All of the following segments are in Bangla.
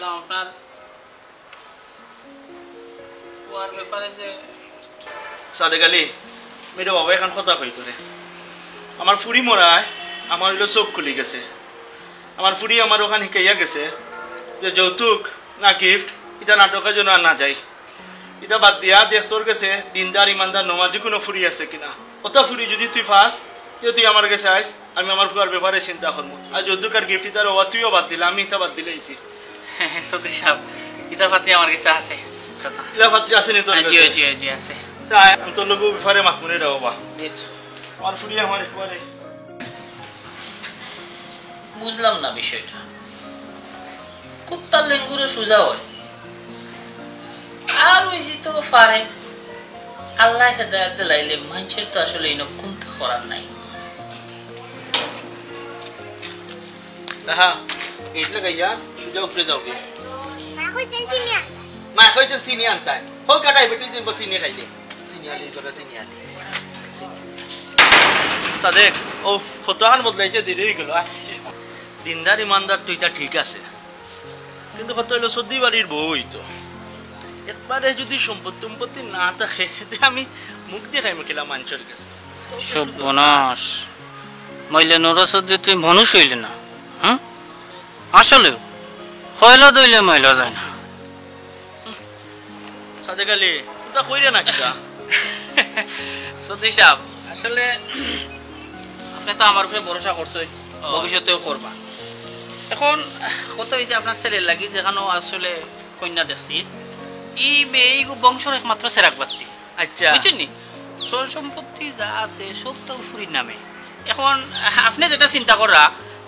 চাইছিলাম আপনার ওয়ার ব্যাপারে যে সাদেক আলী মেরে বাবা এখন কথা কই করে আমার ফুড়ি মরায় আমার হইলো চোখ খুলি গেছে আমার ফুড়ি আমার ওখানে শিকাইয়া গেছে যে যৌতুক না গিফট এটা নাটকের জন্য আর না যায় এটা বাদ দিয়া দেখ তোর গেছে দিনদার ইমানদার নমাজি কোনো ফুড়ি আছে কিনা ওটা ফুড়ি যদি তুই ফাস তুই আমার কাছে আইস আমি আমার ফুয়ার ব্যাপারে চিন্তা করবো আর যৌতুক আর গিফট ইটার ওয়া তুইও বাদ দিলা আমি এটা বাদ দিলেইছি হ্যাঁ চৌধুরী সাহেব ইটা পাত্রী আমার কাছে আছে ইলা পাত্রী আছে নি তোর জি কাছে জি জি আছে তাই আমি তোর লোক ব্যাপারে মাখমুনে রে বাবা আমার ফুড়ি আমার একবারে বুঝলাম না বিষয়টা খুব তার লেঙ্গুরে সোজা হয় আর ওই যে তো পারে আল্লাহ হেদায়েত দিলাইলে মানুষের তো আসলে এই কোনটা করার নাই হ্যাঁ এইটা গাইয়া সোজা উপরে যাওগে মা কইছেন চিনি আনতাই হোক কাটাই বেটি যে চিনি খাইলে চিনি আলি করে চিনি আলি সাদেক ও ফটোহান বদলাইতে দেরি গেল দিনদার ইমানদার তুইটা ঠিক আছে কিন্তু কত হইলো সর্দি বাড়ির বউই তো একবারে যদি সম্পত্তি না থাকে আমি মুখ দেখাই মেখিলা মানুষের কাছে সর্বনাশ মইলে নরসদ যে তুই মানুষ হইলে না হ্যাঁ আসলেও হইলা দইলে মহিলা যায় না সাদেক আলী তা কইরে না কিটা সতী সাহেব আসলে আপনি তো আমার উপরে ভরসা করছেন ভবিষ্যতেও করবা এখন কত হয়েছে আপনার ছেলের লাগি যেখানে আসলে কন্যা দেখছি এই বংশের একমাত্র সেরাক বাত্তি আচ্ছা বুঝছেন নি সর সম্পত্তি যা আছে সব তো ফুরির নামে এখন আপনি যেটা চিন্তা করা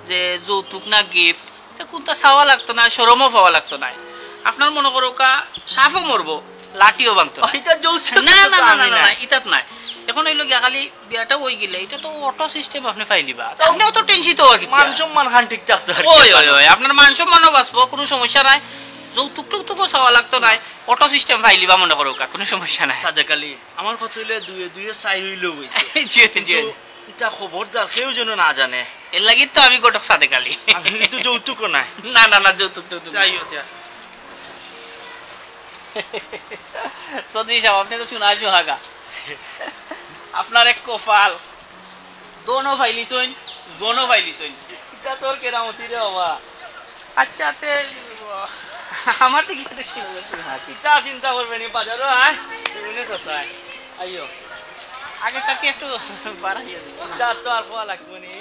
যে যৌতুক না গিফট কোনটা চাওয়া লাগতো না সরমও পাওয়া লাগতো না আপনার মনে করো কা সাফও মরবো লাঠিও ভাঙতো না না না না না ইতাত নাই এখন হইলো গিয়া খালি বিয়াটা হই গেলে এটা তো অটো সিস্টেম আপনি পাইলিবা আপনি অত টেনশন তো আর কিছু মান সম্মান খান ঠিক থাকতো ওই ওই ওই আপনার মান সম্মানও বাঁচবো কোনো সমস্যা নাই যৌতুক টুকটুকও চাওয়া লাগতো না অটো সিস্টেম পাইলিবা মনে করো কা কোনো সমস্যা নাই সাদেক আলী আমার কথা হইলে দুয়ে চাই হইলেও হইছে জি জি এটা খবরদার কেউ যেন না জানে এর লাগি তো আমি গোটক সাদেক আলী আমি কিন্তু যৌতুকও নাই না না না যৌতুক টৌতুক যাইও দিয়া সদী সাহেব আপনি তো শোনা হাগা আপনার এক কপাল দোনো ফাইলিছইন এটা তোর কেরামতি রে বাবা আচ্ছা তে আমার তো কিছু এটা চিন্তা করবেন বাজারও আয় তুমি চাচাই আইও আগে তাকে একটু বাড়াইয়া দিও যা তো আর খাওয়া লাগবে নি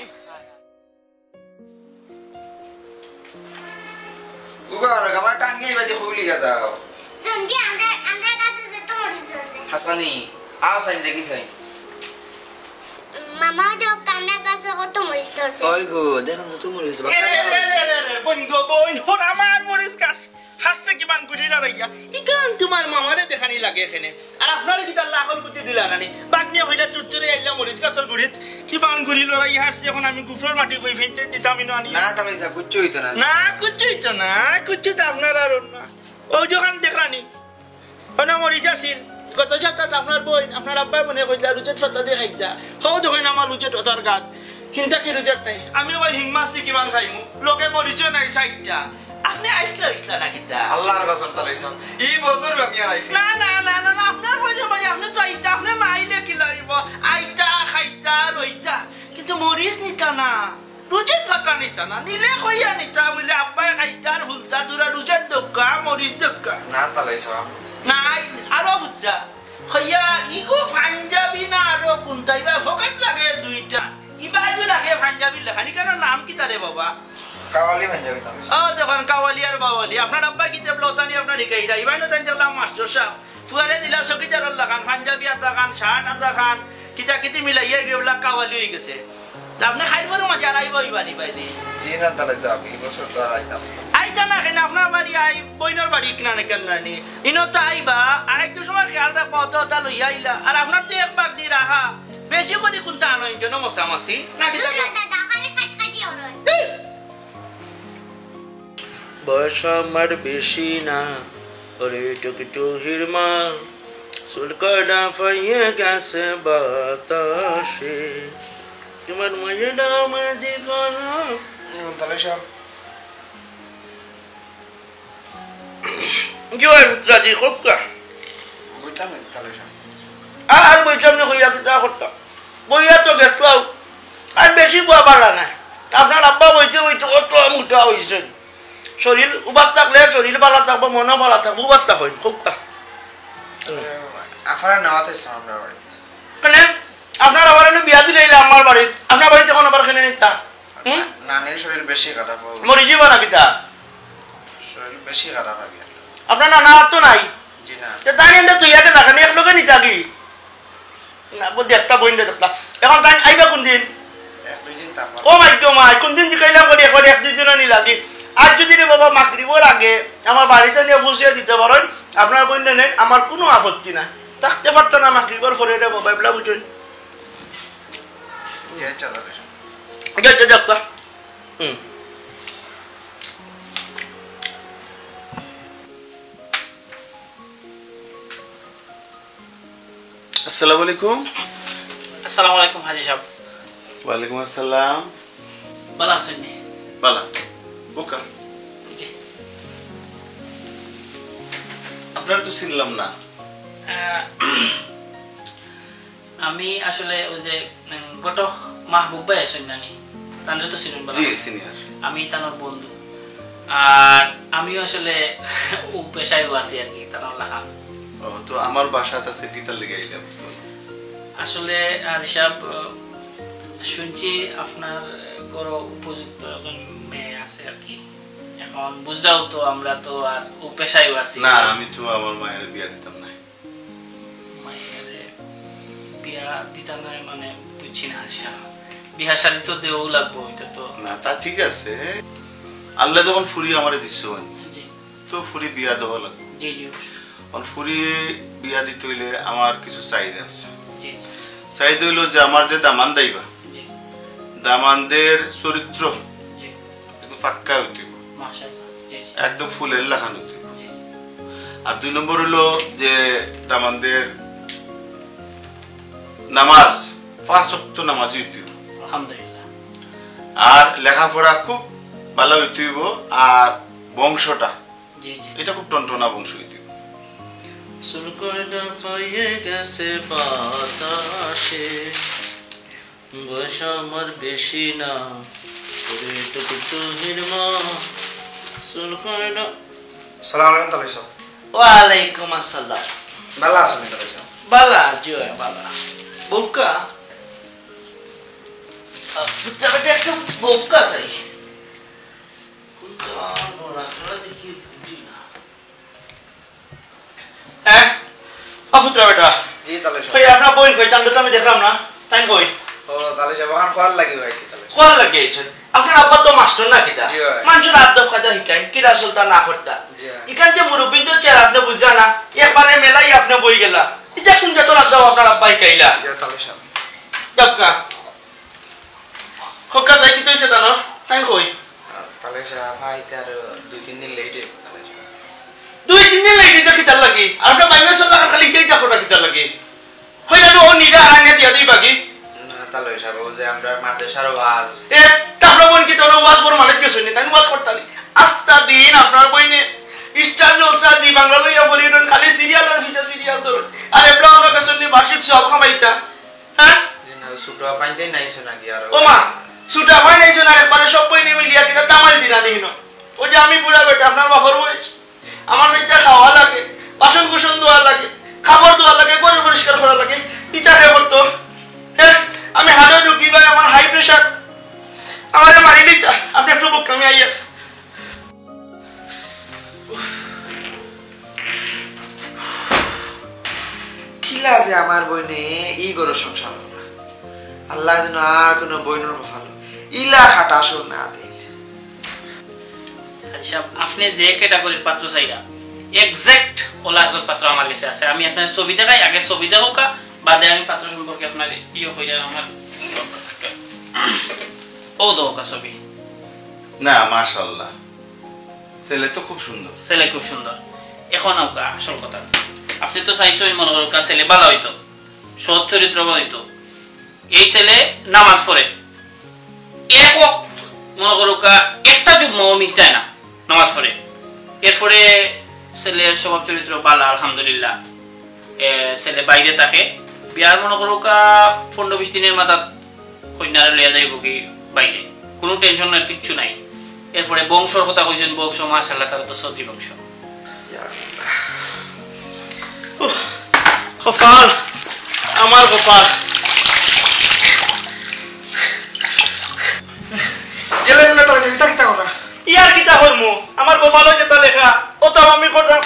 উগার আমার টান গিয়ে বাজে হইলি যাও সঙ্গে আমরা কাছে যে তো মরিস ধরছে হাসানি আসাই দেখিছাই মামা তো কান্না কাছে কত মরিস ধরছে ওই গো দেখুন তো মরিস বোন গো বোন হর আমার মরিস গাছ হাসছে কি মান গুড়ি লাগাইয়া ইকান তোমার মামারে দেখানি লাগে এখানে আর আপনারে কি তার লাখল বুদ্ধি দিলা নানি বাগনিয়া হইলা চুরচুরে আইলা মরিস গাছের গুড়িত কি মান গুড়ি লাগাইয়া হাসছে এখন আমি গুফরের মাটি কই ফেলতে দিতাম না আনি না তাহলে যা কুচ্চু হইতো না না কুচ্চুই তো না কুচ্চু তো আপনার আর না ওই যখন দেখলানি ওনা মরিস আসিল গত সপ্তাহে আপনার বোন আপনার আব্বাই মনে কইলা রুজেট ফাতা দিয়ে খাইতা হও দেখেন আমার রুজেট ওটার গাছ হিংটা কি রুজেট নাই আমি ওই হিং মাছ দিয়ে কিমান খাইমু লোকে মরিচও নাই সাইডটা আপনি আইসলা না কিতা আল্লাহর কসম তালাইছাম এই বছর আমি আর আইছি না না না না আপনার বইলে মানে আপনি চাইতা আপনি নাইলে কি লাইব আইতা খাইতা রইতা কিন্তু মরিচ নিতা না রুজেট ফাতা নিতা না নিলে কইয়া নিতা বলে আব্বাই খাইতার হুলতা তোরা রুজেট দক্কা মরিচ দক্কা না তালাইছাম নাই আরো বুঝরা হইয়া ইগো পাঞ্জাবি না আরো কোনটাইবা ফকাট লাগে দুইটা ইবাইবি লাগে পাঞ্জাবি লেখানি কেন নাম কি তারে বাবা কাওয়ালি পাঞ্জাবি নাম ও দেখুন কাওয়ালি আর বাওয়ালি আপনার আব্বা কি তেবলা ওতানি আপনার শিকাইরা ইবাইনো তাই দেখলাম মাস্টার সাহেব ফুয়ারে দিলা চকিদার লাগান পাঞ্জাবি আদা খান শার্ট আদা খান কিতা কিতি মিলাইয়া গেবলা কাওয়ালি হয়ে গেছে আপনি খাইবার মাঝে আর আইব ইবানি বাইদি জি না তালাইছাম এই বছর তো আর আইতাম আইতা না কেন আপনার বাড়ি আই বইনের বাড়ি কিনা না কেন নানি ইনো তো আইবা আর একটু সময় খেয়াল রাখবো তো তা লইয়া আইলা আর আপনার তো এক বাগ দিয়ে রাখা বেশি করে কোনটা আনো ইনজন্য মশামাছি না কি দাদা খালি খাটখাটি ওরই বয়স আমার বেশি না ওরে টুকটু হিরমা চুলকডা ফাইয়ে গেছে বাতাসে তোমার মায়েরা মাঝে গলা তালাইছাম কি হয় পুত্রাজি খুব কা বুঝতাম না তাহলে সব আর বইতাম না কইয়া কিতা করতাম বইয়া তো গেছলাও আর বেশি বয়া পারা না আপনার আব্বা বইতে বইতে কত মোটা হয়েছে শরীর উবাত থাকলে শরীর ভালো থাকবো মনও ভালো থাকবো উবাত থাকবেন খুব কা আফারা নেওয়াতে ইসলাম আমরা বাড়িতে কেন আপনার আবার এনে বিয়া দিলে আমার বাড়িত আপনার বাড়িতে এখন আবার কেনে নিতা নানির শরীর বেশি খারাপ মরি যাবা না পিতা শরীর বেশি খারাপ হবে আপনার নানা তো নাই জি না তাই এনে তুই ইয়াকে না খানি একলোকে নিতা কি না দেখতা বইন দেখতা এখন তাই আইবা কোন দিন এক দুই দিন তারপর ও মাই গো মাই কোন দিন জিকাইলাম করে একবার এক দুই দিন নি লাগি আজ যদি রে বাবা মাগরিবর আগে আমার বাড়িতে নিয়ে বসিয়ে দিতে পারেন আপনার বইন নেন আমার কোনো আপত্তি নাই থাকতে পারতো না মাগরিবর পরে রে বাবা এবলা বুঝুন কে চালাবে সব যাচ্ছে দেখবা আসসালামু আলাইকুম আসসালামু আলাইকুম হাজি সাহেব ওয়ালাইকুম আসসালাম ভালো আছেন নি? বালা বোকা জি আপনার তো চিনলাম না আহ, আমি আসলে ওই যে গটক মাহবুব ভাই আছেন নানি তানরে তো চিনুন ভালো জি সিনিয়র আমি তানোর বন্ধু আর আমিও আসলে ও পেশায়ও আছি আর কি তানোর লেখা ও তো আমার বাসাতে আছে কিতার লেগে আইলা বুঝতে আসলে হাজি সাহেব শুনছি আপনার বড় উপযুক্ত এখন মেয়ে আছে আর কি এখন বুঝলাও তো আমরা তো আর ও পেশায়ও আছি না আমি তো আমার মায়ের বিয়া দিতাম না মায়ের বিয়া দিতা নয় মানে বুঝছি না হাজি সাহেব বিয়া শাদি তো দেও লাগবো এটা তো না তা ঠিক আছে আল্লাহ যখন ফুরি আমারে দিচ্ছ জি তো ফুরি বিয়া দেওয়া লাগবে জি জি ফুরি বিয়া দিতে হইলে আমার কিছু চাহিদা আছে জি চাহিদা হইলো যে আমার যে দামান দাইবা জি দামানদের চরিত্র জি একদম ফাক্কা হইতে হইব, মাশাআল্লাহ জি জি একদম ফুলের লেখান হইতে হইব। জি আর 2 নম্বর হলো যে দামানদের নামাজ 5 ওয়াক্ত নামাজ হইতে হইব। আলহামদুলিল্লাহ আর লেখাপড়া খুব ভালো হইতে হইব আর বংশটা জি জি এটা খুব টনটনা বংশ হইতে হইব। সুরকয়টা পাইয়ে গেছে বাতাসে বয়স আমার বেশি না টুকু তুহির মা সুরকয়টা সালাম আলাইকুম তাহলে সব ওয়ালাইকুম আসসালাম ভালো আছেন তাহলে সব বালা জয় বালা বউকা পুত্রটা একটা বউকা চাই কোনটা রাস্তাটা দেখি বুঝি না হ্যাঁ আফুত্রা বেটা জি তাহলে সব কই আপনার বই কই চান্দ তো আমি দেখলাম না তাই কই ও তাহলে সব এখন খোয়ার লাগি হইছে তাহলে কোন লাগে আইছেন আপনার আব্বা তো মাস্টার না কিতা জি ভাই। মানুষের আদব কাজা হিকাই কিরা সুলতান না করতা জি ভাই। ইখান যে মুরব্বিন তো চেয়ার আপনি বুঝা না একবারে মেলাই আপনি বই গেলা এটা কোন যত আদব আপনার আব্বা হিকাইলা জি তাহলে সব ডাক্কা খোকা চাই কি তৈছে জানো তাই কই তাহলে সব ভাই তার 2-3 দিন লেট হইব তাহলে সব 2-3 দিন লাগি তো কিতা লাগি আর আপনার বাইমে চলা খালি যাই যাকো না কিতা লাগি কইলা তো ও নিরা আরাঙ্গে দিয়া দিই বাকি না তাহলে সব ও যে আমরা মাদ্রাসার ওয়াজ এ তাহলে বোন কি তোর ওয়াজ পর মানে কিছু নেই তাই ওয়াজ করতালি আস্তা দিন আপনার বইনে স্টার জলসা জি বাংলা লইয়া পরিডন খালি সিরিয়াল আর ফিচা সিরিয়াল ধর আর এবলা আমরা কাছে নি বার্ষিক সব খামাইতা হ্যাঁ যে না সুটো পাইতেই নাইছো নাকি আর ও মা সুটা হয় নাই জন আর একবারে সব বইনে মিলিয়া কিটা দামাল দিনা নিহিনো ও যে আমি বুড়া বেটা আপনার বাবার বয়স আমার সেটা খাওয়া লাগে বাসন কুসন ধোয়া লাগে খাবার ধোয়া লাগে ঘর পরিষ্কার করা লাগে ইচ্ছা কে করতো হ্যাঁ আমি হাড়ে ঢুকি ভাই আমার হাই প্রেশার আমারে মারি দিতা আপনি একটু বুক আমি আইয়া কিলা যে আমার বইনে ই গরো সংসার হলো না। আল্লাহ যেন আর কোনো বইনের ভালো ইলা খাটা শোন না দেন আচ্ছা আপনি যে ক্যাটাগরির পাত্র চাইরা এক্সাক্ট ওলা একজন পাত্র আমার কাছে আছে আমি আপনার ছবি দেখাই আগে ছবি দেখা বাদে আমি পাত্র সম্পর্কে আপনার ইয়ে হইয়া আমার ও দোকা ছবি না মাশাআল্লাহ ছেলে তো খুব সুন্দর ছেলে খুব সুন্দর এখন ওকা আসল কথা আপনি তো চাইছই মনে করো ছেলে ভালো হইতো সৎ চরিত্রবান হইতো এই ছেলে নামাজ পড়ে এক মনে করো একটা যুগ মিস যায় না নামাজ পড়ে এরপরে ছেলের স্বভাব চরিত্র ভালো আলহামদুলিল্লাহ। ছেলে বাইরে থাকে, বিয়ার মনে করো 15-20 দিনের মাথা কন্যারে লইয়া যাইব কি বাইরে, কোনো টেনশনের কিচ্ছু নাই। এরপরে বংশর কথা কইছেন, বংশ মাশাআল্লাহ তারা তো সদ্রি বংশ। কপাল, আমার কপাল। গেলেন না তাহলে চিন্তা কিতা করা ইয়ার কিতা করমু, আমার কপালে যেটা লেখা ওটা আমি করলাম।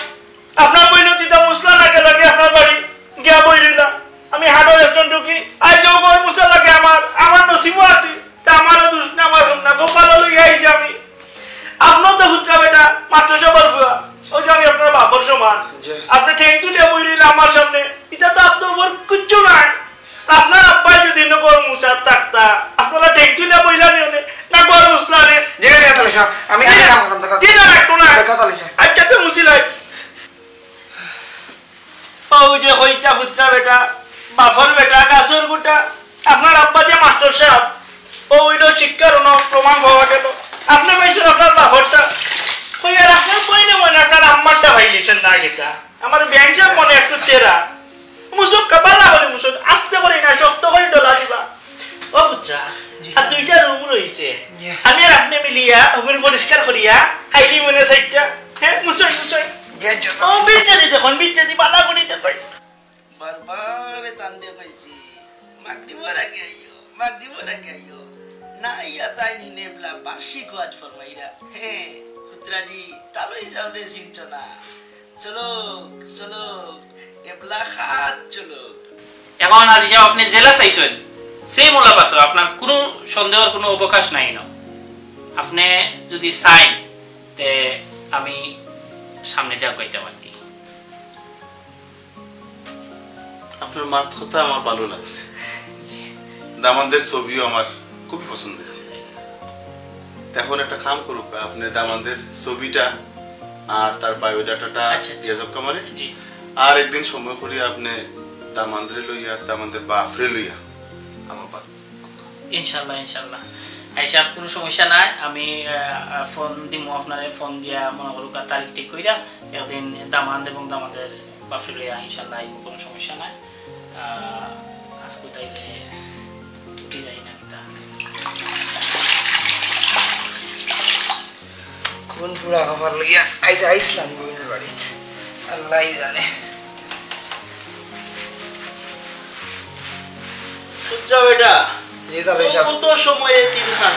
আপনার বইনতিটা মুসলা লাগে লাগে আপনার বাড়ি গিয়া বই রইলা। আমি হাড়ের একজন ঢুকি আইলেও ঘর মুসা লাগে, আমার নসিবও আছে, তা আমারও দোষ না, আমার না কপালে লইয়া আইছি আমি। আপনার তো হুচ্ছা বেটা মাত্র সবার ফুয়া, ওই যে আমি আপনার বাপর সমান। আপনি ঠেং তুলে বই রইলা আমার সামনে, এটা তো আপনার উপর কিচ্ছু নাই। আপনার আব্বাই যদি ঘর মুসার থাকতা আপনারা ঠেং তুলে বইলা নিয়ে না ঘর মুসলা রে। আমি আচ্ছা তো মুছিলাই ওই যে হইতা ফুচ্ছা বেটা বাফর বেটা গাছের গোটা। আপনার আব্বা যে মাস্টার সাহেব ও হইল শিক্ষার প্রমাণ পাওয়া গেল। আপনি পাইছেন আপনার বাফরটা ওই, আর আপনার বইনে মনে আপনার আম্মারটা ভাইলিছেন না গেটা। আমার ব্যাংক সাহেব মনে একটু তেরা মুসুক কাপালা করে মুসুক আস্তে করে না শক্ত করে ডলা দিবা। ও ফুচ্ছা আর 2টা রুম রয়েছে, আমি আর আপনি মিলিয়া রুমের পরিষ্কার করিয়া খাইলি মনে সাইডটা। হ্যাঁ মুসই মুসই ও বিটটা দি দেখুন, বিটটা দি পালা করে দেখুন। বারবার তান্ডে পাইছি মাগরিবের আগে আইও, মাগরিবের আগে আইও না ইয়া তাই নিনেবলা বার্ষিক ওয়াজ ফরমাইরা। হ্যাঁ পুত্রাজি তালই যাওরে চিন্তা না, চলো চলো এবলা খাত চলো। এখন আজি সাহেব আপনি জেলা চাইছেন সেই মোলাপাত্র, আপনার কোনো সন্দেহের কোনো অবকাশ নাই না। আপনি যদি চাইন তে আমি সামনে দেওয়া কইতে পারি। আপনার মাত কথা আমার ভালো লাগছে, দামানদের ছবিও আমার খুবই পছন্দ হয়েছে। এখন একটা কাম করুক, আপনি দামানদের ছবিটা আর তার বায়োডাটাটা দিয়ে যাক আমারে। আর একদিন সময় করি আপনি দামানদের লইয়া দামানদের বাফরে লইয়া আমার বাদ। ইনশাল্লাহ ইনশাল্লাহ হিসাব কোনো সমস্যা নাই। আমি ফোন দিব আপনার, ফোন দিয়া মনে করুক তারিখ ঠিক কইরা একদিন দামান এবং দামাদের বাফরে লইয়া ইনশাল্লাহ আইব, কোনো সমস্যা নাই। আজকে তাইলে উঠি যাই না কোন ফুড়া খাবার লইয়া আইসা আইসলাম বইনের বাড়িতে আল্লাহ জানে। পুত্রা বেটা কত সময়ে তিনখান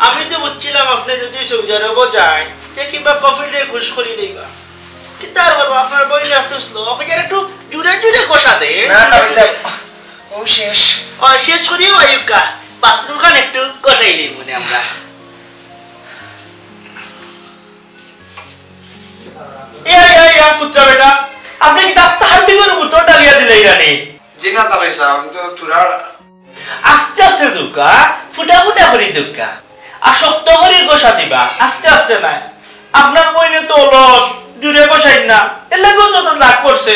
আমি তো বুঝছিলাম আপনি যদি সৌদি আরব যান যে কিংবা কফিলে ঘুষ করি লইবা, তার বলবো আপনার বইলে একটু স্লো একটু জুড়ে জুড়ে কষা দে। ও শেষ শেষ করিও আয়ুকা বাথরুম খান একটু কষাই দিই মনে আমরা। পুত্রা বেটা আপনি কি দাস্তা হান্ডি করে মুতর ডালিয়া দিলে রানি জি না তাহলে আমি তো তুরা আস্তে আস্তে দুকা ফুটা ফুটা করে দুকা আর শক্ত করে কষা দিবা, আস্তে আস্তে নাই। আপনার বইনে তো অলস জুড়ে কষাই না, এর লাগে যত লাগ পড়ছে।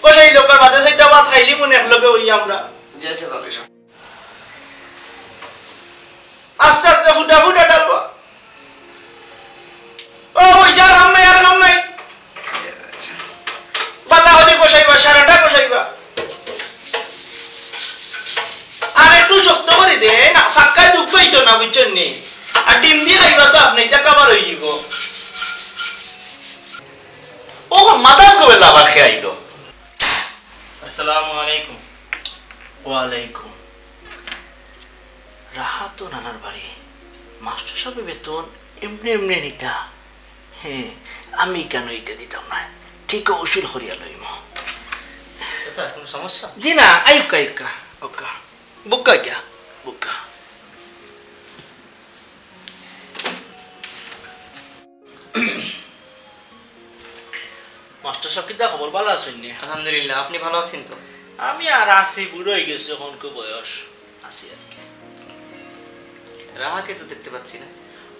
কষাই লোকের বাদে সেটা ভাত খাইলি মনে একলগে হই আমরা। আস্তে আস্তে ফুটা ফুটা ডালবা। ও পয়সা আর কাম নাই, আর কাম নাই, বাল্লা হলে কষাইবা, সারাটা কষাইবা। আর একটু শক্ত করে দে না, ফাঁকায় দুঃখ হইতো না বুঝছেন নি। আর ডিম দিয়ে খাইবা তো আপনি এটা কাবার হয়ে যাব। ও মাদার কবে লাভার খেয়ে আইলো। আসসালামু আলাইকুম। ওয়ালাইকুম। রাহাত তো নানার বাড়ি মাস্টার সাহেবের বেতন এমনি এমনি নিতা। হ্যাঁ আমি কেন ইতে দিতাম না, ঠিক উসুল করিয়া লইম। আচ্ছা কোনো সমস্যা? জি না আয়ুকা আয়ুকা ওকা বুকা গিয়া বুকা। মাস্টার সাহেব কিটা খবর ভালো আছেন নি? আলহামদুলিল্লাহ, আপনি ভালো আছেন তো? আমি আর আছি, বুড়ো হয়ে গেছে এখন কো বয়স আছি আর কি। রাহাকে তো দেখতে পাচ্ছি না।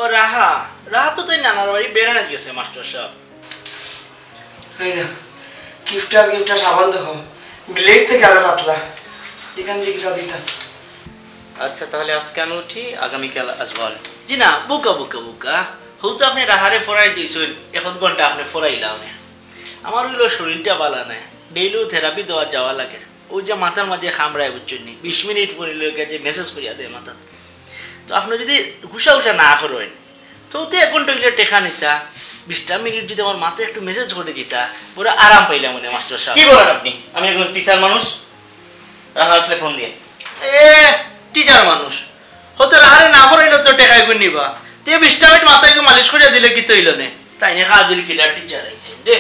ও রাহা, রাহা তো তাই নানার বাড়ি বেড়ানো গেছে মাস্টার সাহেব। গিফটার সাবান দেখো বিলেট থেকে আরো পাতলা, এখান থেকে দিতাম। আচ্ছা তাহলে আজকে আমি উঠি, আগামীকাল আসবো। জি না বুকা বুকা বুকা হয়তো আপনি রাহারে ফরাই দিয়েছেন 1 ঘন্টা আপনি ফরাইলাম না আমার হইলো শরীরটা ভালো না ডেইলিও থেরাপি দেওয়া যাওয়া লাগে ওই যে মাথার মাঝে খামড়ায় বুঝছেন 20 মিনিট পরে লোকে যে মেসেজ করিয়া দেয় মাথা তো আপনি যদি ঘুষা না করেন তো 1 ঘন্টা হইলে টেকা নিতা 20 মিনিট যদি আমার মাথায় একটু মেসেজ করে দিতা পুরো আরাম পাইলাম মনে মাস্টার সাহেব কি বলেন আপনি আমি একজন টিচার মানুষ রাখা আসলে ফোন দিয়ে টিচার মানুষ হতে রাহারে না ফরাইলে তো টেকাই করে নিবা তে 20 মিনিট মাথায় মালিশ করিয়া দিলে কি তৈল নে তাই না কাজের কিলার টিচার আইছে দে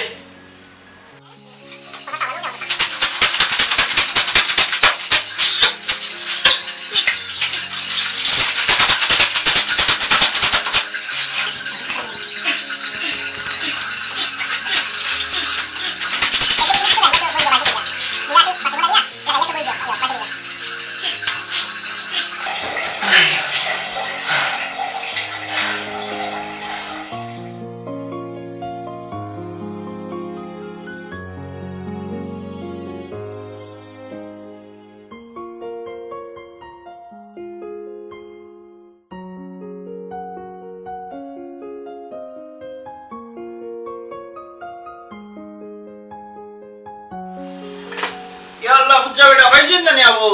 ইয়া আল্লাহ পুত্রা বেটা পাইছেন না আবু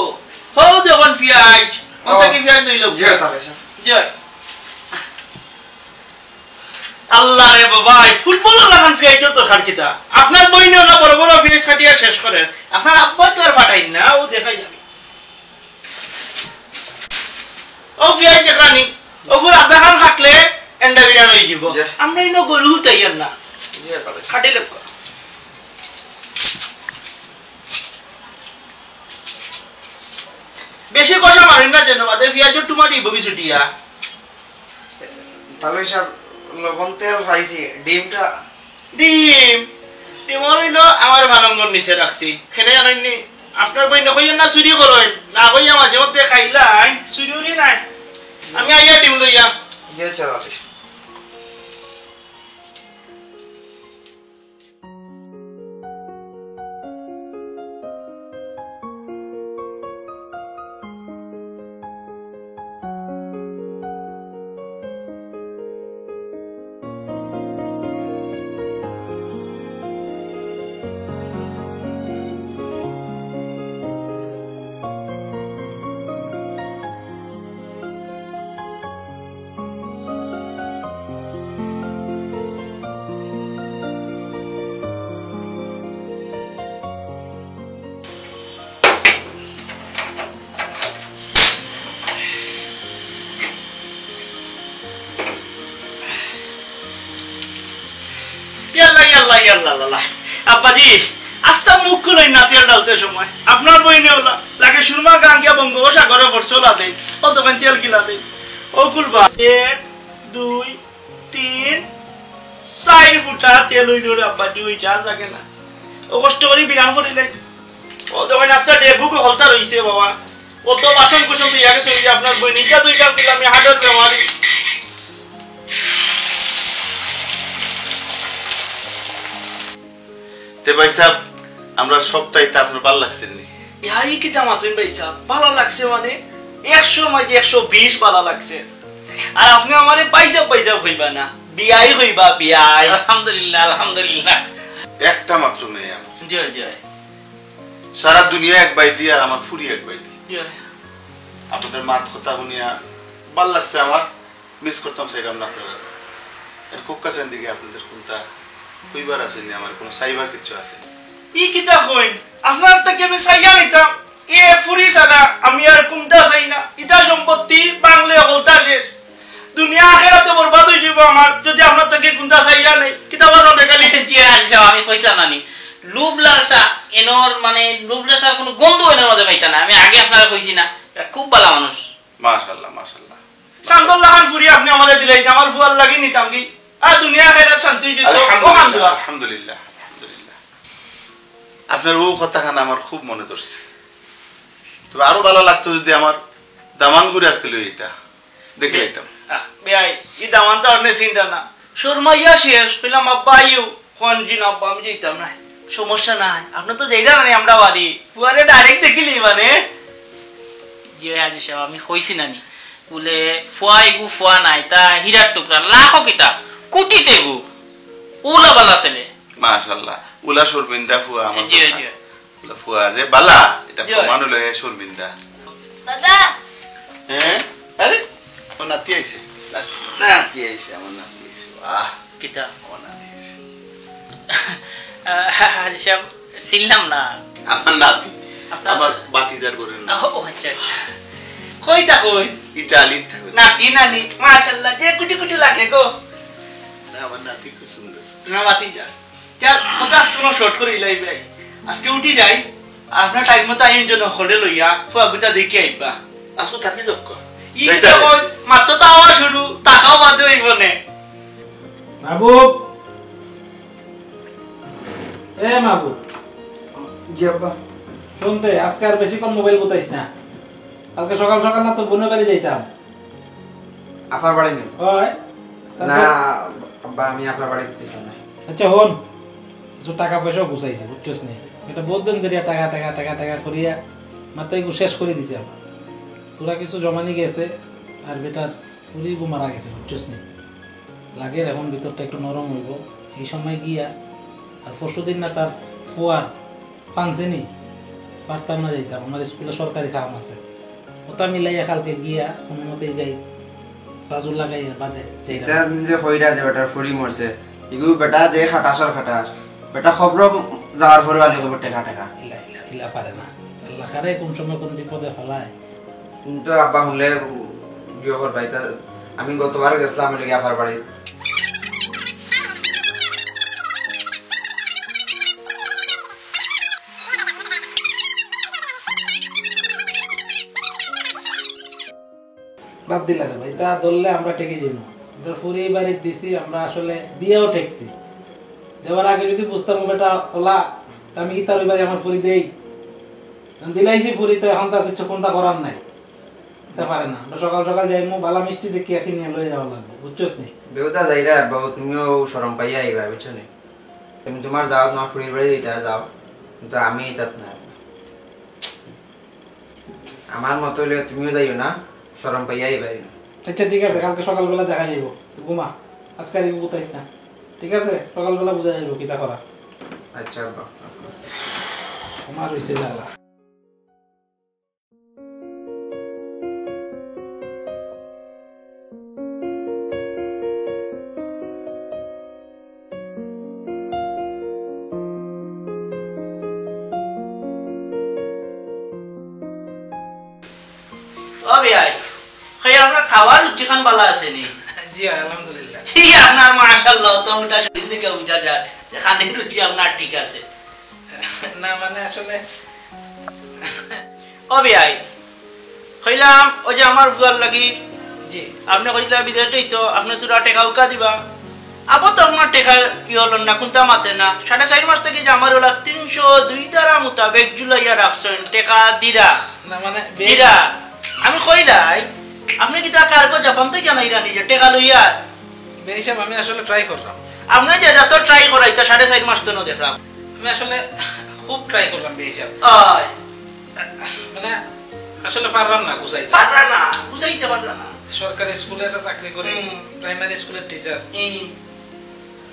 হও দেখুন পিয়াজ ওটা কি পিয়াজ নইলো জি তাহলে স্যার জয় আল্লাহ রে বাবা ফুটবল লাগান পিয়াজ তো খারকিতা আপনার বইনেও না বড় বড় পিয়াজ কাটিয়া শেষ করেন আপনার আব্বা তো আর ফাটাইন না ও দেখাই যাবে ও পিয়াজ দেখানি ওগুর আধা খান কাটলে এন্ডা বিরান হয়ে যাব আমরা ইনো গরু তাইয়ার না জি তাহলে কাটিলে বেশি কষা মারেন না যেন বাদে পিয়াজ টুমাটি ভবিষ্যটিয়া তাহলে স্যার লবণ তেল খাইছি ডিমটা ডিম ডিম হইলো আমার বানাঙ্গন নিচে রাখছি খেলে জানেননি আপনার বই নকইয়েন না চুরি করেন না কইয়া মাঝে মধ্যে খাইলাই চুরি নাই আমি আইয়া ডিম লইয়া জি তাহলে আব্বাজি আস্তা মুখ খুলেন না তেল ডালতে সময় আপনার বইনে লাগে সুরমা গাঙ্গিয়া বঙ্গোপসাগরে ভরসলা দেয় ও দোকান তেল কিলা দেয় ও কুলবা 1 2 3 4 ফুটা তেল হইল আব্বাজি ওই যা লাগে না ও কষ্ট করে বিরাম করিলে ও দোকান আস্তা ডেগুকে হলতা রইছে বাবা ও তো বাসন কুসন তো ইয়াকে সই আপনার বই নিজা দুই কাল কিলা আমি হার্টের বেমারি তে ভাই সাহেব আমরা সপ্তাহে আপনার ভালো লাগছে নি ইহাই কি জামাতুন ভাই সাহেব ভালো লাগছে মানে 100 মাঝে 120 ভালো লাগছে আর আপনি আমারে পয়সা কইবা না বিয়াই কইবা বিয়াই আলহামদুলিল্লাহ আলহামদুলিল্লাহ একটা মাত্র মেয়ে আমার জয় জয় সারা দুনিয়া এক বাই দিয়ে আর আমার ফুরি এক বাই দিয়ে জয় আপনাদের মাত কথা শুনিয়া ভাল লাগছে আমার মিস করতাম সাইরাম না আপনারা এর কোক্কাসেন দিকে আপনাদের কোনটা কইবার আছে নি আমার কোন সাইবার কিছু আছে ই কিতা কইন আপনার থেকে আমি সাইয়া নিতাম এ ফুরি সারা আমি আর কুমতা চাই না ইটা সম্পত্তি বাংলা হলতা শেষ দুনিয়া আখেরাতে বরবাদ হয়ে যাব আমার যদি আপনার থেকে কুমতা চাইয়া নাই কিতা বাজা দেখালি জি আচ্ছা আমি কইছিলাম নানি লুব লালসা এনর মানে লুব লালসার কোনো গন্ধ এনর মধ্যে পাইতা না আমি আগে আপনারা কইছি না এটা খুব ভালো মানুষ মাশাআল্লাহ মাশাআল্লাহ শান্তল্লাহ খান ফুরি আপনি আমারে দিলেন আমার ফুয়ার লাগি নিতাম কি আর দুনিয়া আখেরাত শান্তি দিত আলহামদুলিল্লাহ আলহামদুলিল্লাহ আলহামদুলিল্লাহ আপনার ও কথাখানা আমার খুব মনে ধরছে তবে আরো ভালো লাগতো যদি আমার দামানগুড়ি আজকে লই এটা দেখে লইতাম বেয়াই ই দামান তো আপনি চিন্তা না শর্মাইয়া শেষ কইলাম আব্বা আইও কোন জিন আব্বা আমি যাইতাম না সমস্যা নাই আপনি তো যাইরা না আমরা বাড়ি পুয়ারে ডাইরেক্ট দেখিলি মানে জি হাজি সাহেব আমি কইছি নানি বলে ফুয়া এগু ফুয়া নাই তা হীরার টুকরা লাখো কিতা কুটি দেবু উলা বালা ছেলে মাশাআল্লাহ উলা শর্মিন্দা ফুয়া আমার জি কথা। জি উলা ফুয়া যে বালা এটা জি। প্রমাণ হলো হে শর্মিন্দা দাদা হ্যাঁ আরে ও নাতি আইছে নাতি আইছে আমার নাতি আইছে বাহ কিতা আমার নাতি আইছে হাজি সাহেব ছিলাম না আমার নাতি আপনার- আমার বাতিজার করেন না ও আচ্ছা আচ্ছা কইতা কই ইটালি থাকে নাতি নানি মাশাআল্লাহ যে কুটি কুটি লাগে গো আমার নাতি খুব সুন্দর না বাতি যা চল কথা কোনো শর্ট করে লাই ভাই আজকে উঠি যাই আপনার টাইম মতো আইন জন্য হলে লইয়া ফুয়াগুতা দেখে আইবা আসো থাকি যক ই যখন মাত্র তো আওয়াজ শুরু টাকাও বাদ হইব নে মাহবুব এ মাহবুব জি আব্বা শুনতে আজকে আর বেশিক্ষণ মোবাইল গুতাইস না কালকে সকাল সকাল না তোর বোনের বাড়ি যাইতাম আফার বাড়ি নেই হয় না আব্বা আমি আপনার বাড়িতে যেতাম না আচ্ছা হন কিছু টাকা পয়সাও গুছাইছে বুঝছস নি এটা বহুত দিন ধরে টাকা টাকা টাকা টাকা করিয়া মাত্র শেষ করে দিছে আমার তোরা কিছু জমানি গেছে আর বেটার ফুরি মারা গেছে বুঝছস নি লাগে এখন ভিতরটা একটু নরম হইব এই সময় গিয়া আর পরশু দিন না তার ফুয়ার পানছেনি পারতাম না যাইতাম আমার স্কুলে সরকারি খাম আছে ওটা মিলাইয়া কালকে গিয়া কোনো মতেই যাই বাজুর লাগাইয়া বাদে যাই এটা যে কইরা যে বেটার ফুরি মরছে ইগু বেটা যে খাটাসর খাটাস বেটা খবর যাওয়ার পরে আলি খবর টেকা টেকা ইলা ইলা ইলা পারে না আল্লাহ কারে কোন সময় কোন বিপদে ফেলায় কিন্তু আব্বা শুনলে বিয়ে করবা এটা আমি গতবার গেছিলাম লেগে আফার বাড়ি বাদ দিলা রে ভাই তা ধরলে আমরা ঠেকে যাবো এটা ফুরি বাড়ি দিছি আমরা আসলে দিয়েও ঠেকছি দেওয়ার আগে যদি বুঝতাম বেটা ওলা তা আমি কি তার ওই বাড়ি আমার ফুরি দেই দিলাইছি ফুরি তো এখন তার কিছু কোনটা করার নাই তা পারে না আমরা সকাল সকাল যাইমু বালা মিষ্টি দেখি একই নিয়ে লয়ে যাওয়া লাগবে বুঝছস নি বেউতা যাইরা আব্বা তুমিও শরম পাইয়া আইবা বুঝছো নি তুমি তোমার যাও তোমার ফুরির বাড়ি দিতে যাও কিন্তু আমি তাত না আমার মতো হলে তুমিও যাইও না শরম পাইয়া আইবা আচ্ছা ঠিক আছে কালকে সকালবেলা দেখা যাইব তুই ঘুমা আজকে আর বুঝাইস না ঠিক আছে সকালবেলা বুঝা যাইব কিতা করা আচ্ছা আব্বা আমার হইছে জ্বালা ও ভাই খাই আপনার খাওয়ার রুচিখান বালা আছে নি জি আলহামদুলিল্লাহ ই আপনার মাশাআল্লাহ তোমরা শরীর থেকে উঠা যায় যে খানের রুচি আপনার ঠিক আছে না মানে আসলে ও ভাই কইলাম ও যে আমার বুয়ার লাগি জি আপনি কইলা বিদেশে তো আপনি তোরা টাকা উকা দিবা আবার তো আপনার টাকা কি হলো না কোনটা মাতে না 4.5 মাস থেকে যে আমার ওলা 302 দ্বারা মোতাবেক জুলাইয়া রাখছেন টাকা দিরা না মানে দিরা আমি কইলাই আপনি কি তা কার্গো জাপান থেকে আনাইরা নিজে টাকা লইয়া বেহিসাব আমি আসলে ট্রাই করলাম আপনি যে যত ট্রাই করাইতা 4.5 মাস তো না দেখলাম আমি আসলে খুব ট্রাই করলাম বেহিসাব ওই মানে আসলে পারলাম না গুছাইতে পারলা না বুঝাইতে পারলা না সরকারি স্কুলে একটা চাকরি করি প্রাইমারি স্কুলের টিচার এই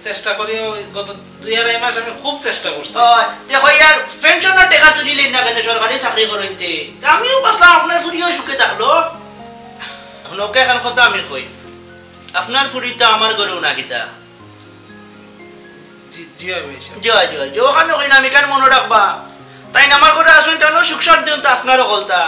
চেষ্টা করি ওই গত 2.5 মাস আমি খুব চেষ্টা করছি ওই দেখো ইয়ার পেনশনের টাকা তুলিলেন না কেন সরকারি চাকরি করাইতে তা আমিও বাসলাম আপনার ফুরিও সুখে থাকলো এখন ওকে এখন কথা আমি কই আপনার ফুরিটা আমার গরু না কিতা জি জি হয় বেহিসাব জয় জয় জয় ওখানে কই না আমি কেন মনে রাখবা তাই না আমার ঘরে আসুন টানো সুখ শান্তি তো আপনারও গলতা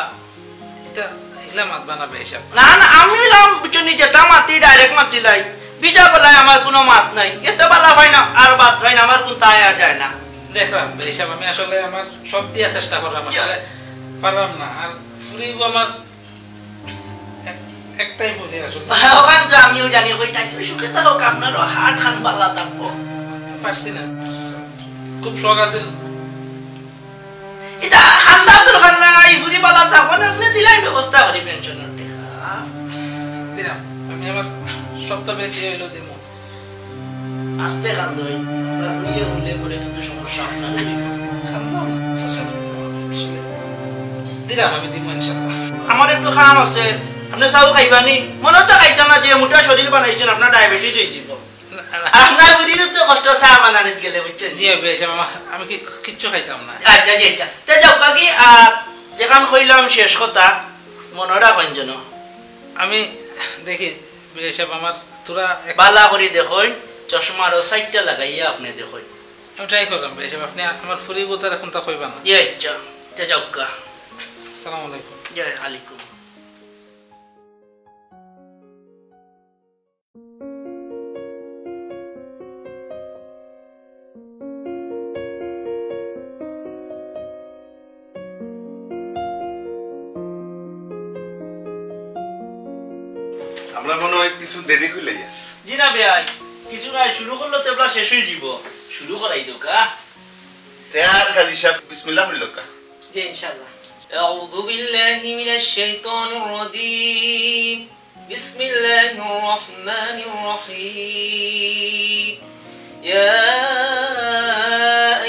এটা ইলা মাত বানা বেহিসাব না না আমি লাম বুঝনি যেটা মাতি ডাইরেক্ট মাতি লাই বিটা বলাই আমার কোনো মাত নাই এতে বালা হয় না আর বাদ হয় না আমার কোন তাই আর যায় না দেখলাম বেহিসাব আমি আসলে আমার সব দিয়া চেষ্টা করলাম আসলে পারলাম না আর ফুরিও আমার একটাই ফুরি আসলে ওখান যে আমিও জানি কই তাই সুখে থাকো আপনারও হাট খান বালা থাকবো পারছি না খুব শখ আছিল এটা খান্দার দরকার নাই ফুরি বালা থাকবো না আপনি দিলাই ব্যবস্থা করি পেনশনের টাকা দিলাম আমি আমার সপ্তাহ বেশি হইলো দিব আস্তে খান্দ ফুরিয়ে উল্লে করে কিন্তু সমস্যা আপনার খান্দাম দিলাম আমি দিব ইনশাআল্লাহ আমার একটু খাম আছে আপনি চাও খাইবানি মনে তো খাইতাম না যে মোটা শরীর বানাইছেন আপনার ডায়াবেটিস হয়েছিল আপনার বুড়িরও তো কষ্ট চা বানানিত গেলে বুঝছেন জি বেশ আমি কিচ্ছু খাইতাম না। আচ্ছা জি আচ্ছা তা যাও কাকি আর যেখান কইলাম শেষ কথা মনে রাখেন যেন আমি দেখি বেশ আমার তোরা বালা করে দেখুন চশমারও সাইডটা লাগাইয়া আপনি দেখুন আমি ট্রাই করলাম বেশ আপনি আমার ফুরি গোতার এখন তা কইবা না। জি আচ্ছা তা যাও কা আসসালামু আলাইকুম। জি আলাইকুম আমরা মনে হয় কিছু দেরি হইলে জি না ভাই কিছু নাই শুরু করলো তো এবার শেষ হয়ে যাব শুরু করাই দাও কা তৈয়ার কাজী সাহেব বিসমিল্লাহ বললো কা জি ইনশাআল্লাহ أعوذ بالله من الشيطان الرجيم بسم الله الرحمن الرحيم يا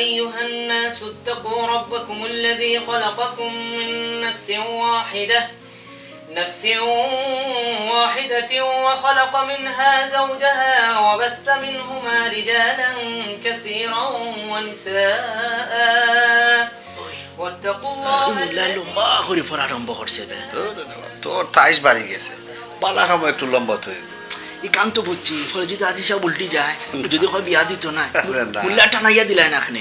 أيها الناس اتقوا ربكم الذي خلقكم من نفس واحدة وخلق منها زوجها وبث منهما رجالا كثيرا ونساء واتقوا الله লম্বা করে পড়া আরম্ভ করছে তোর তাইশ বাড়ি গেছে বালা খাবো একটু লম্বা তো এই কাম তো বুঝছি ফলে যদি আজি সব উল্টি যায় যদি হয় বিয়া দিত না না। উল্লা টানাইয়া দিলাই না এখানে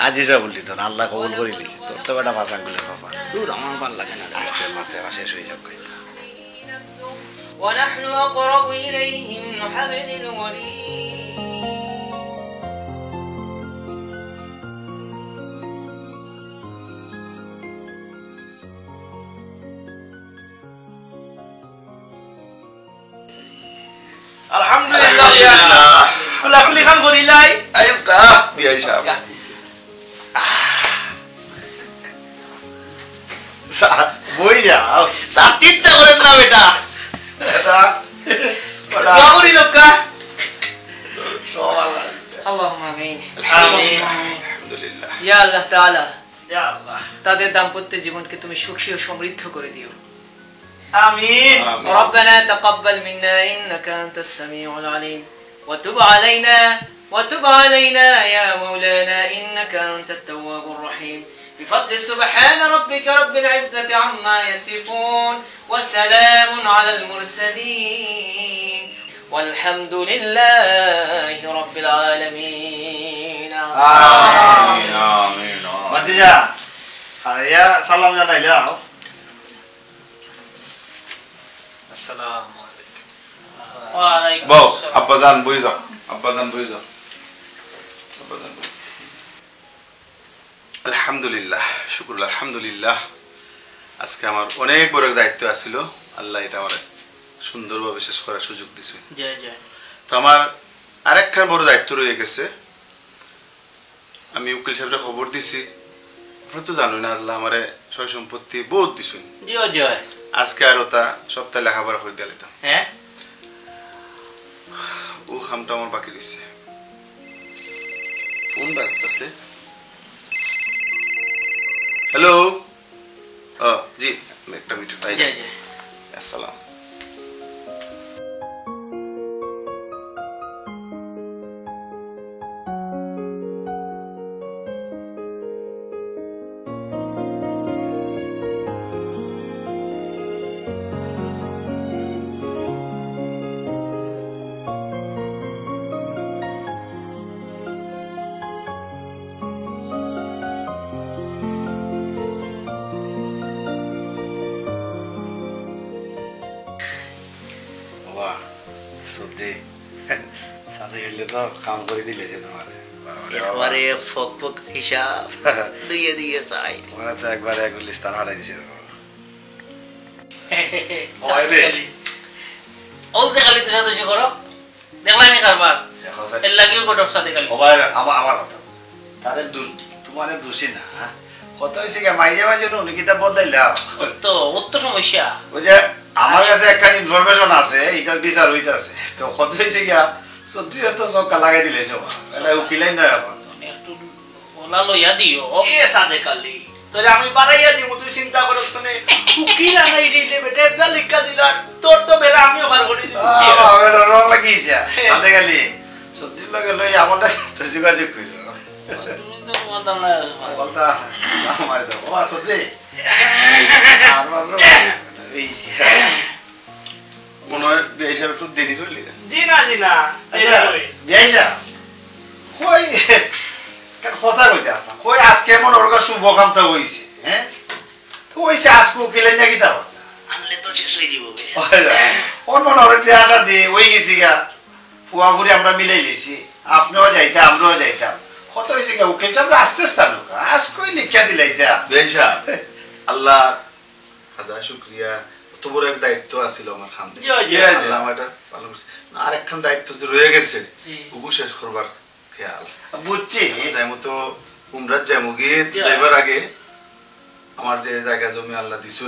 আজি যা বললি তো আল্লাহ কবুল করে লিখি তোর তো বেটা ফাঁসাঙ্গুলের বাবা দূর আমার ভাল লাগে না আজকে মাত্র শেষ হয়ে যাবে ونحن أقرب إليه من حبل الوريد আলহামদুলিল্লাহ ফুলাফুলি খান করিলাই আইব কা বিআই সাহেব বই যাও সাতিটা করেন না বেটা এটা দোয়া করি লোকা اللهم آمين আমিন আলহামদুলিল্লাহ ইয়া আল্লাহ তাআলা ইয়া আল্লাহ তাদের দাম্পত্য জীবনকে তুমি সুখী ও সমৃদ্ধ করে দিও আমিন ربنا تقبل منا إنك أنت السميع العليم وتب علينا يا مولانا إنك أنت التواب الرحيم بفضل سبحان ربك رب العزة عما يصفون وسلام على المرسلين والحمد لله رب العالمين আমিন আমিন বাদিজা আয়া সালাম জানাই যাও আসসালামু আলাইকুম ওয়ালাইকুম বউ আসসালাম। আব্বাজান বই যাও আব্বাজান বই যাও আব্বাজান বই। আলহামদুলিল্লাহ শুকরুল্লাহ আলহামদুলিল্লাহ আজকে আমার অনেক বড় দায়িত্ব আছিল আল্লাহ এটা আমার সুন্দরভাবে শেষ করার সুযোগ দিছে জয় জয় তো আমার আরেকখান বড় দায়িত্ব রয়ে গেছে আমি উকিল সাহেবকে খবর দিছি আপনারা তো জানোই না আল্লাহ আমারে সয় সম্পত্তি বহুত দিছুন জয় জয় আজকে আর ওটা সপ্তাহে লেখাপড়া করে দিয়ে দিতাম হ্যাঁ ও খামটা আমার বাকি রয়েছে ফোন ব্যস্ত আছে হ্যালো জি একটা মিনিট ভাই জয় জয় আসসালাম বাবা সত্যি সাথে গেলে তো কাম করে দিলে যে তোমার একবারে ফক ফক হিসাব দুইয়ে দিয়ে চাই তোমার তো একবার এক লিস্তান হারাই দিছে ও যে খালি তুই সাথে করো দেখলাম কারবার দেখো স্যার এর লাগিও কটক সাথে খালি সবাই আমার কথা তারে তোমার দোষী না হ্যাঁ কত হয়েছে কি মাইজে মাইজে উনি কিতাব বদলাইলাম তো সমস্যা ওই যে আমার কাছে একখান ইনফরমেশন আছে এটার বিচার হইতাছে তো কত হয়েছে গিয়া সত্যি তো সব লাগাই দিলেছে এটা উকিলাই নয় এখন একটু ওলা লইয়া দিও এ সাদে কালি তোরে আমি বাড়াইয়া দিব তুই চিন্তা করছ না উকিল আনাই দিলে বেটা একটা লিখা দিলা তোর তো বেলা আমিও বার করে দিব রং লাগিয়েছে সাথে গেলি সত্যি লাগে লই আমার তো যোগাযোগ করিল তুমি তো মাথা না বলতা আমার দাও ও সত্যি আর বাবা এই মনে হয় বিয়ে হিসাবে একটু দেরি করলি জি না বিয়াইসা কই কেন কথা কইতে আসতাম কই আজকে এমন ওর শুভ কামটা হইছে হ্যাঁ তো হইছে আজকে কেলে নাকি দাও আনলে তো শেষ হয়ে যাবো ওর মনে ওর বিয়া শাদি হয়ে গেছি গা ফুয়া ফুরি আমরা মিলাই লইছি আপনিও যাইতাম আমরাও যাইতাম কত হয়েছে গা উকিল সাহেব আসতে স্থান আজ কই লিখা দিলাইতা বেশা আল্লাহ হাজার শুক্রিয়া এত বড় এক দায়িত্ব আছিল আমার খান্দে আল্লাহ আমারটা ভালো করছে আর একখান দায়িত্ব যে রয়ে গেছে ওগু শেষ করবার খেয়াল বুঝছি যাই মতো উমরাত যাইমু গিয়ে যাইবার আগে আমার যে জায়গা জমি আল্লাহ দিছো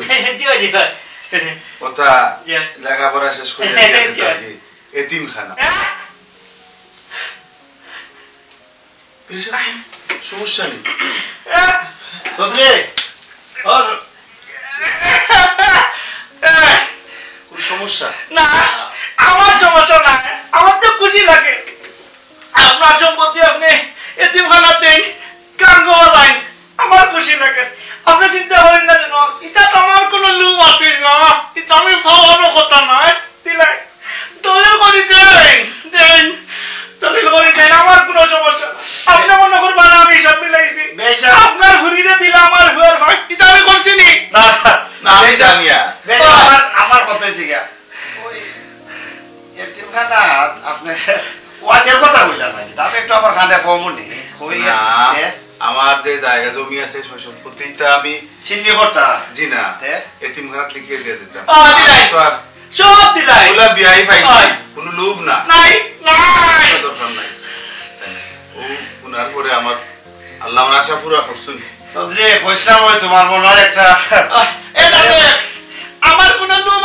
কথা লেখাপড়া শেষ করে এতিমখানা সমস্যা নেই সদরে কোন সমস্যা না আমার সমস্যা না আমার তো খুশি লাগে আপনার সম্পত্তি আপনি এতিমখানা দেন গান গাওয়া লাইন আমার খুশি লাগে আপনি চিন্তা করেন না যেন এটা তো আমার কোনো লোভ আছে না এটা আমি পাওয়ারও কথা নয় দিলাই দলিল করে দেন দলিল করে দেন আমার কোনো সমস্যা আপনি মনে করবেন আমি সব মিলাইছি আপনার ঘুরিয়ে দিলে আমার ঘর হয় এটা আমি করছি নি না না আমি জানিয়া আমার কথা হয়েছে গা ওই এতিমখানা আপনি ওয়াজের কথা বললাম না তাতে একটু আমার খানে কমও নেই না আমার যে জায়গা জমি আছে সেই সম্পত্তিটা আমি সিন্নি করতা জি না এতিমখানাত লিখিয়ে দিয়ে দিতাম দিলাই তো আর সব দিলাই ওলা বিয়াই পাইছি কোনো লোভ না নাই দরকার নাই ও উনার পরে আমার আল্লাহ আমার আশা পুরা করছুন যে কইছিলাম ওই তোমার মনে হয় একটা আমার কোনো লোভ